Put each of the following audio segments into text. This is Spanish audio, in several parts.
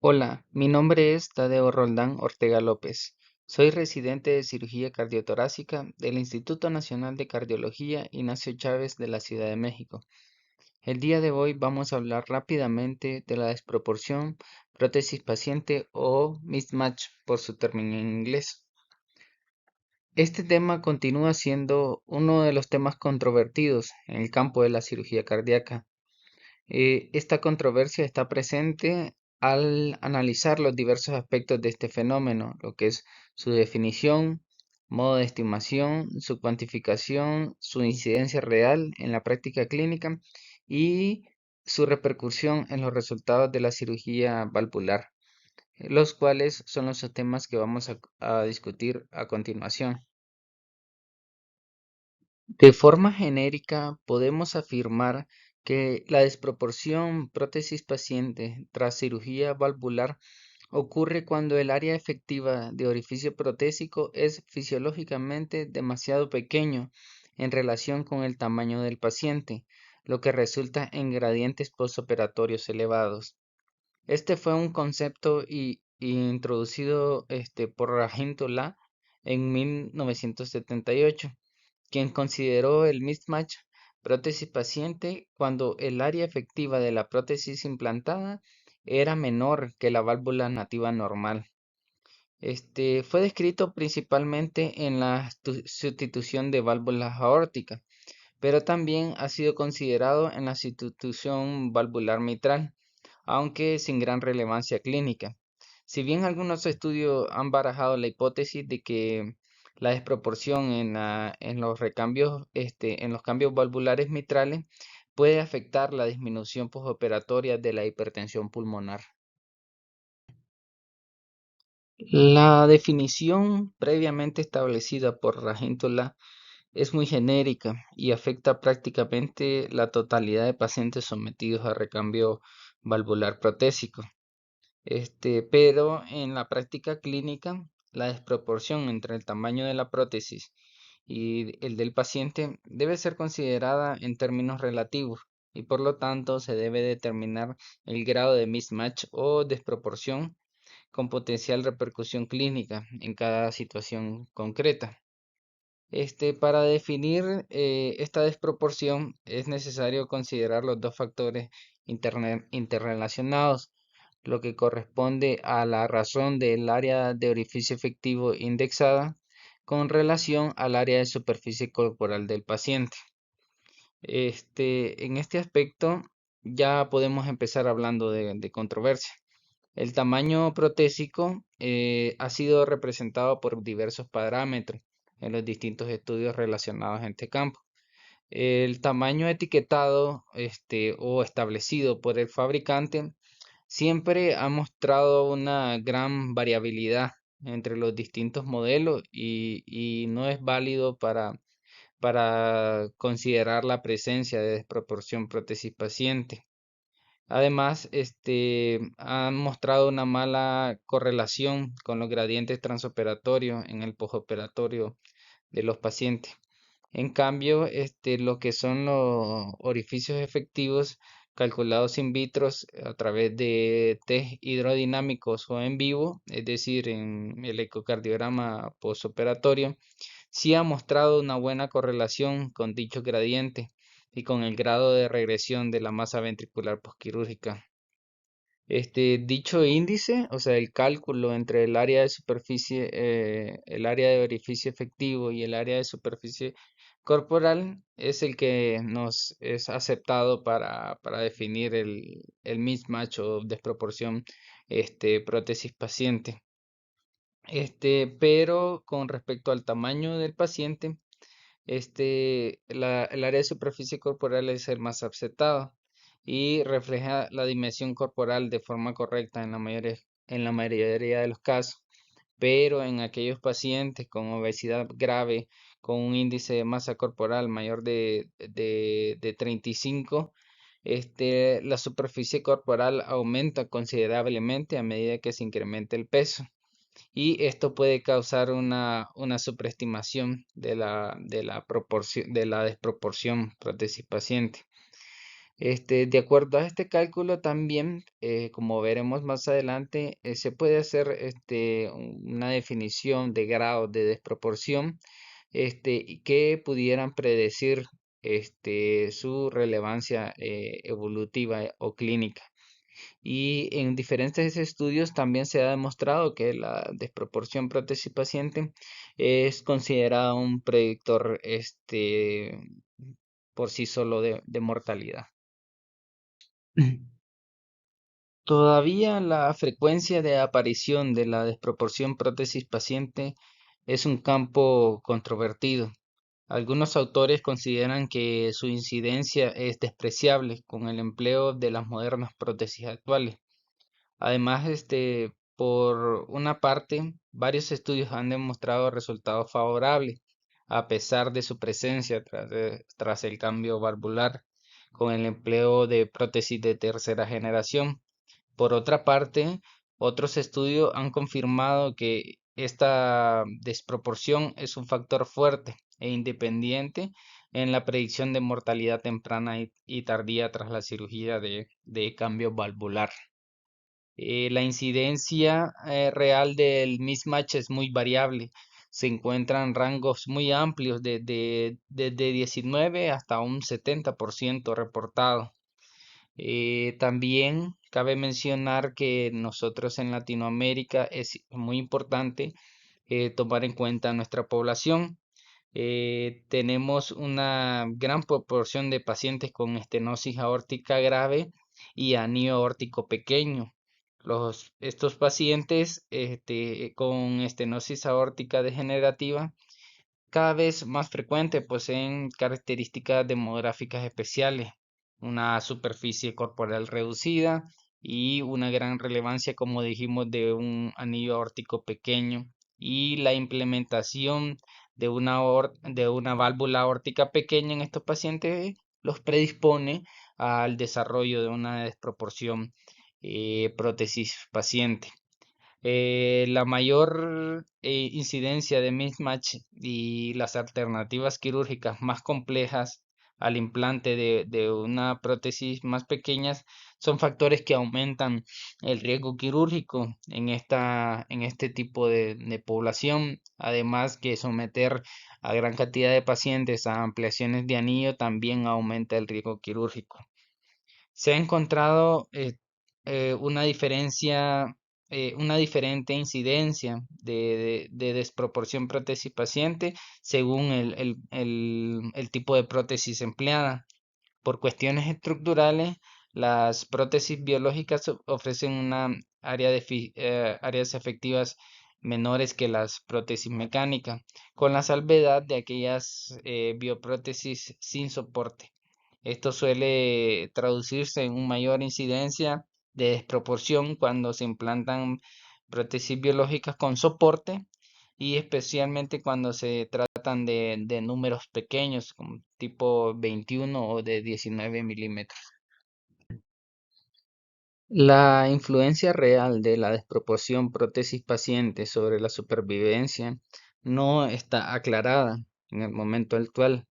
Hola, mi nombre es Tadeo Roldán Ortega López. Soy residente de cirugía cardiotorácica del Instituto Nacional de Cardiología Ignacio Chávez de la Ciudad de México. El día de hoy vamos a hablar rápidamente de la desproporción prótesis paciente o mismatch por su término en inglés. Este tema continúa siendo uno de los temas controvertidos en el campo de la cirugía cardíaca. Esta controversia está presente al analizar los diversos aspectos de este fenómeno, lo que es su definición, modo de estimación, su cuantificación, su incidencia real en la práctica clínica y su repercusión en los resultados de la cirugía valvular, los cuales son los temas que vamos a discutir a continuación. De forma genérica, podemos afirmar que la desproporción prótesis-paciente tras cirugía valvular ocurre cuando el área efectiva de orificio protésico es fisiológicamente demasiado pequeño en relación con el tamaño del paciente, lo que resulta en gradientes postoperatorios elevados. Este fue un concepto introducido por Rahimtullah en 1978, quien consideró el mismatch prótesis paciente cuando el área efectiva de la prótesis implantada era menor que la válvula nativa normal. Fue descrito principalmente en la sustitución de válvulas aórticas, pero también ha sido considerado en la sustitución valvular mitral, aunque sin gran relevancia clínica. Si bien algunos estudios han barajado la hipótesis de que la desproporción en los recambios, en los cambios valvulares mitrales puede afectar la disminución postoperatoria de la hipertensión pulmonar. La definición previamente establecida por Rahimtullah es muy genérica y afecta prácticamente la totalidad de pacientes sometidos a recambio valvular protésico. Pero en la práctica clínica, la desproporción entre el tamaño de la prótesis y el del paciente debe ser considerada en términos relativos y por lo tanto se debe determinar el grado de mismatch o desproporción con potencial repercusión clínica en cada situación concreta. Para definir esta desproporción es necesario considerar los dos factores interrelacionados, lo que corresponde a la razón del área de orificio efectivo indexada con relación al área de superficie corporal del paciente. En este aspecto ya podemos empezar hablando de controversia. El tamaño protésico ha sido representado por diversos parámetros en los distintos estudios relacionados en este campo. El tamaño etiquetado o establecido por el fabricante siempre ha mostrado una gran variabilidad entre los distintos modelos y no es válido para considerar la presencia de desproporción prótesis paciente. Además, han mostrado una mala correlación con los gradientes transoperatorios en el postoperatorio de los pacientes. En cambio, lo que son los orificios efectivos calculados in vitro a través de test hidrodinámicos o en vivo, es decir, en el ecocardiograma postoperatorio, sí ha mostrado una buena correlación con dicho gradiente y con el grado de regresión de la masa ventricular posquirúrgica. Dicho índice, o sea, el cálculo entre el área de superficie, el área de orificio efectivo y el área de superficie corporal es el que nos es aceptado para definir el mismatch o desproporción prótesis paciente. Pero con respecto al tamaño del paciente, el área de superficie corporal es el más aceptado y refleja la dimensión corporal de forma correcta en la mayoría de los casos, pero en aquellos pacientes con obesidad grave, con un índice de masa corporal mayor de 35, la superficie corporal aumenta considerablemente a medida que se incrementa el peso y esto puede causar una superestimación de la desproporción prótesis paciente. De acuerdo a este cálculo también, como veremos más adelante, se puede hacer una definición de grados de desproporción y que pudieran predecir su relevancia evolutiva o clínica. Y en diferentes estudios también se ha demostrado que la desproporción prótesis paciente es considerada un predictor por sí solo de mortalidad. Todavía la frecuencia de aparición de la desproporción prótesis paciente es un campo controvertido. Algunos autores consideran que su incidencia es despreciable con el empleo de las modernas prótesis actuales. Además, por una parte, varios estudios han demostrado resultados favorables a pesar de su presencia tras el cambio valvular con el empleo de prótesis de tercera generación. Por otra parte, otros estudios han confirmado que esta desproporción es un factor fuerte e independiente en la predicción de mortalidad temprana y tardía tras la cirugía de cambio valvular. La incidencia real del mismatch es muy variable. Se encuentran rangos muy amplios desde 19 hasta un 70% reportado. También cabe mencionar que nosotros en Latinoamérica es muy importante tomar en cuenta nuestra población. Tenemos una gran proporción de pacientes con estenosis aórtica grave y anillo aórtico pequeño. Estos pacientes con estenosis aórtica degenerativa cada vez más frecuente poseen características demográficas especiales, una superficie corporal reducida y una gran relevancia, como dijimos, de un anillo aórtico pequeño y la implementación de una válvula aórtica pequeña en estos pacientes los predispone al desarrollo de una desproporción prótesis paciente. La mayor incidencia de mismatch y las alternativas quirúrgicas más complejas al implante de una prótesis más pequeñas son factores que aumentan el riesgo quirúrgico en este tipo de población. Además que someter a gran cantidad de pacientes a ampliaciones de anillo también aumenta el riesgo quirúrgico. Se ha encontrado una diferencia, una diferente incidencia de desproporción prótesis paciente según el tipo de prótesis empleada. Por cuestiones estructurales, las prótesis biológicas ofrecen una áreas efectivas menores que las prótesis mecánicas, con la salvedad de aquellas bioprótesis sin soporte. Esto suele traducirse en una mayor incidencia de desproporción cuando se implantan prótesis biológicas con soporte y especialmente cuando se tratan de números pequeños, como tipo 21 o de 19 milímetros. La influencia real de la desproporción prótesis paciente sobre la supervivencia no está aclarada en el momento actual,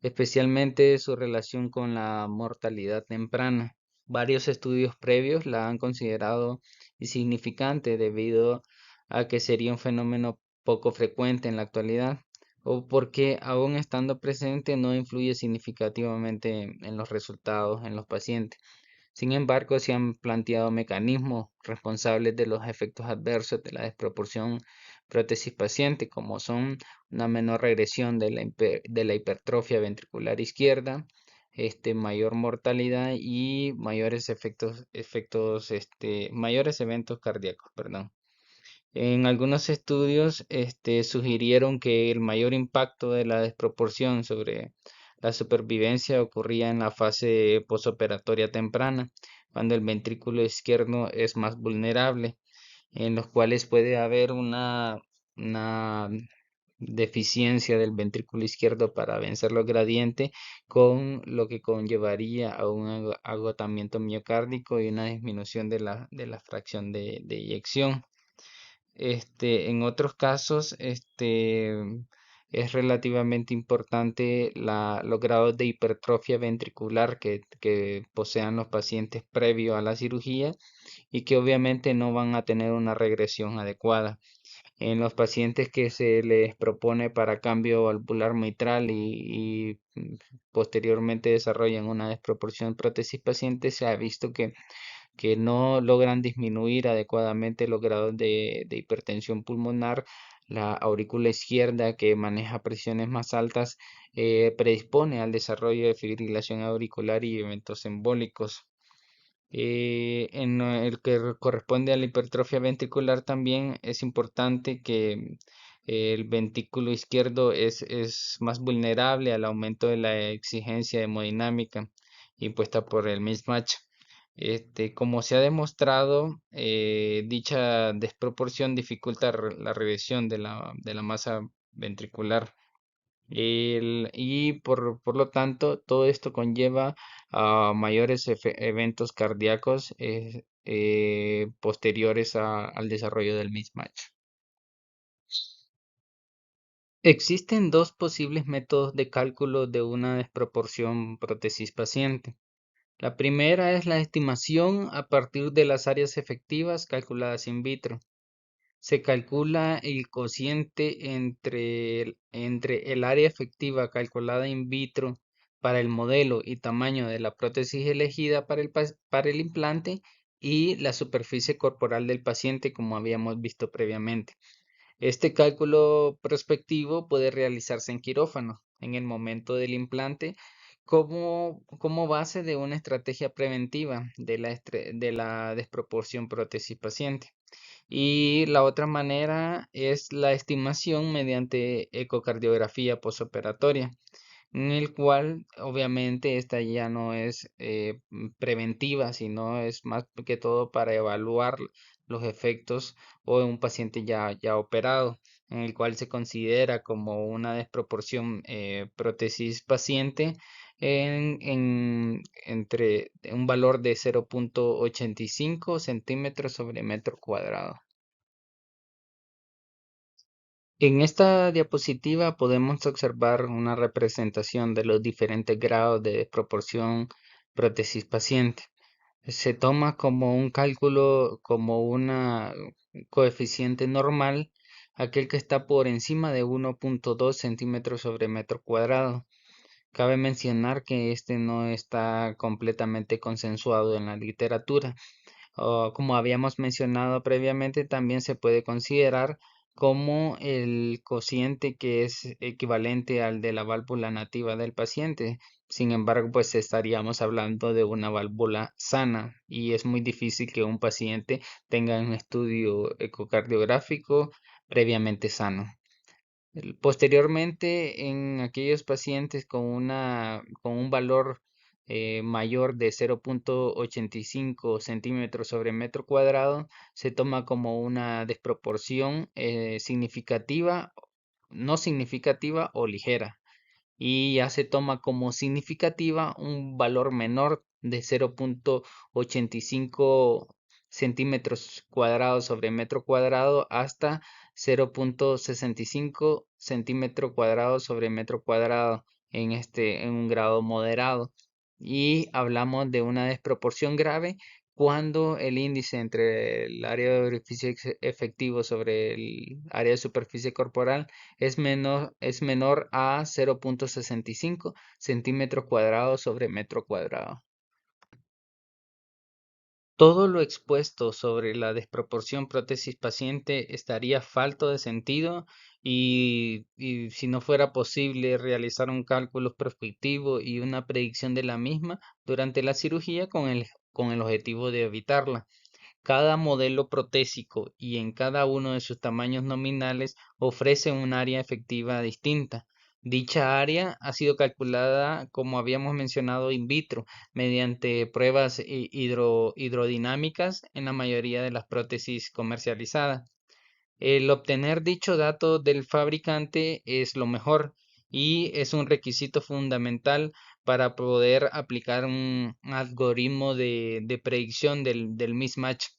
especialmente su relación con la mortalidad temprana. Varios estudios previos la han considerado insignificante debido a que sería un fenómeno poco frecuente en la actualidad o porque aún estando presente no influye significativamente en los resultados en los pacientes. Sin embargo, se han planteado mecanismos responsables de los efectos adversos de la desproporción prótesis paciente, como son una menor regresión de la hipertrofia ventricular izquierda, mayor mortalidad y mayores eventos cardíacos, perdón. En algunos estudios, sugirieron que el mayor impacto de la desproporción sobre la supervivencia ocurría en la fase posoperatoria temprana, cuando el ventrículo izquierdo es más vulnerable, en los cuales puede haber una deficiencia del ventrículo izquierdo para vencer los gradientes, con lo que conllevaría a un agotamiento miocárdico y una disminución de la fracción de eyección. En otros casos, es relativamente importante los grados de hipertrofia ventricular que posean los pacientes previo a la cirugía y que obviamente no van a tener una regresión adecuada. En los pacientes que se les propone para cambio valvular mitral y posteriormente desarrollan una desproporción prótesis paciente, se ha visto que no logran disminuir adecuadamente los grados de hipertensión pulmonar. La aurícula izquierda, que maneja presiones más altas, predispone al desarrollo de fibrilación auricular y eventos embólicos. En el que corresponde a la hipertrofia ventricular también es importante que el ventrículo izquierdo es más vulnerable al aumento de la exigencia hemodinámica impuesta por el mismatch. Como se ha demostrado, dicha desproporción dificulta la regresión de la masa ventricular. Por lo tanto, todo esto conlleva a mayores eventos cardíacos posteriores al desarrollo del mismatch. Existen dos posibles métodos de cálculo de una desproporción prótesis paciente. La primera es la estimación a partir de las áreas efectivas calculadas in vitro. Se calcula el cociente entre el área efectiva calculada in vitro para el modelo y tamaño de la prótesis elegida para el implante y la superficie corporal del paciente, como habíamos visto previamente. Este cálculo prospectivo puede realizarse en quirófano en el momento del implante como base de una estrategia preventiva de la desproporción prótesis paciente. Y la otra manera es la estimación mediante ecocardiografía posoperatoria, en el cual obviamente esta ya no es preventiva, sino es más que todo para evaluar los efectos o de un paciente ya operado, en el cual se considera como una desproporción prótesis paciente entre un valor de 0,85 centímetros sobre metro cuadrado. En esta diapositiva podemos observar una representación de los diferentes grados de desproporción prótesis paciente. Se toma como un cálculo, como una coeficiente normal, aquel que está por encima de 1,2 centímetros sobre metro cuadrado. Cabe mencionar que este no está completamente consensuado en la literatura. Como habíamos mencionado previamente, también se puede considerar como el cociente que es equivalente al de la válvula nativa del paciente. Sin embargo, pues estaríamos hablando de una válvula sana y es muy difícil que un paciente tenga un estudio ecocardiográfico previamente sano. Posteriormente, en aquellos pacientes con un valor mayor de 0,85 centímetros sobre metro cuadrado, se toma como una desproporción significativa, no significativa o ligera, y ya se toma como significativa un valor menor de 0,85 centímetros cuadrados sobre metro cuadrado hasta 0,65 centímetro cuadrado sobre metro cuadrado en un grado moderado. Y hablamos de una desproporción grave cuando el índice entre el área de orificio efectivo sobre el área de superficie corporal es menor a 0,65 centímetros cuadrados sobre metro cuadrado. Todo lo expuesto sobre la desproporción prótesis paciente estaría falto de sentido y si no fuera posible realizar un cálculo prospectivo y una predicción de la misma durante la cirugía con el objetivo de evitarla. Cada modelo protésico y en cada uno de sus tamaños nominales ofrece un área efectiva distinta. Dicha área ha sido calculada, como habíamos mencionado, in vitro, mediante pruebas hidrodinámicas en la mayoría de las prótesis comercializadas. El obtener dicho dato del fabricante es lo mejor y es un requisito fundamental para poder aplicar un algoritmo de predicción del mismatch.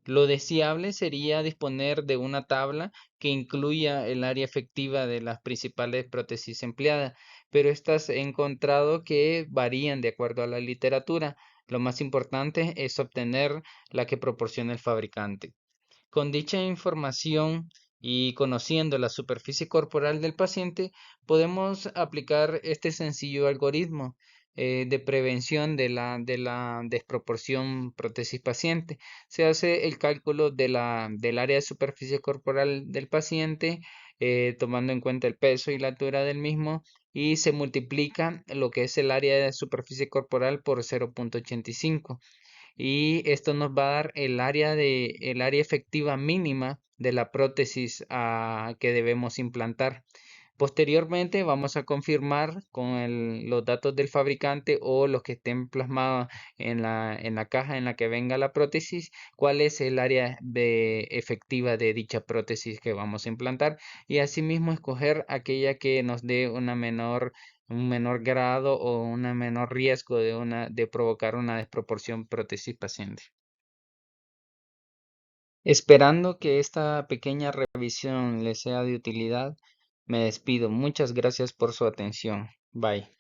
Lo deseable sería disponer de una tabla que incluya el área efectiva de las principales prótesis empleadas, pero estas he encontrado que varían de acuerdo a la literatura. Lo más importante es obtener la que proporciona el fabricante. Con dicha información y conociendo la superficie corporal del paciente, podemos aplicar este sencillo algoritmo de prevención de la desproporción prótesis-paciente. Se hace el cálculo del área de superficie corporal del paciente, tomando en cuenta el peso y la altura del mismo, y se multiplica lo que es el área de superficie corporal por 0,85 y esto nos va a dar el área efectiva mínima de la prótesis que debemos implantar. Posteriormente vamos a confirmar con los datos del fabricante o los que estén plasmados en la caja en la que venga la prótesis, cuál es el área efectiva de dicha prótesis que vamos a implantar y asimismo escoger aquella que nos dé un menor grado o un menor riesgo de provocar una desproporción prótesis paciente. Esperando que esta pequeña revisión les sea de utilidad, me despido. Muchas gracias por su atención. Bye.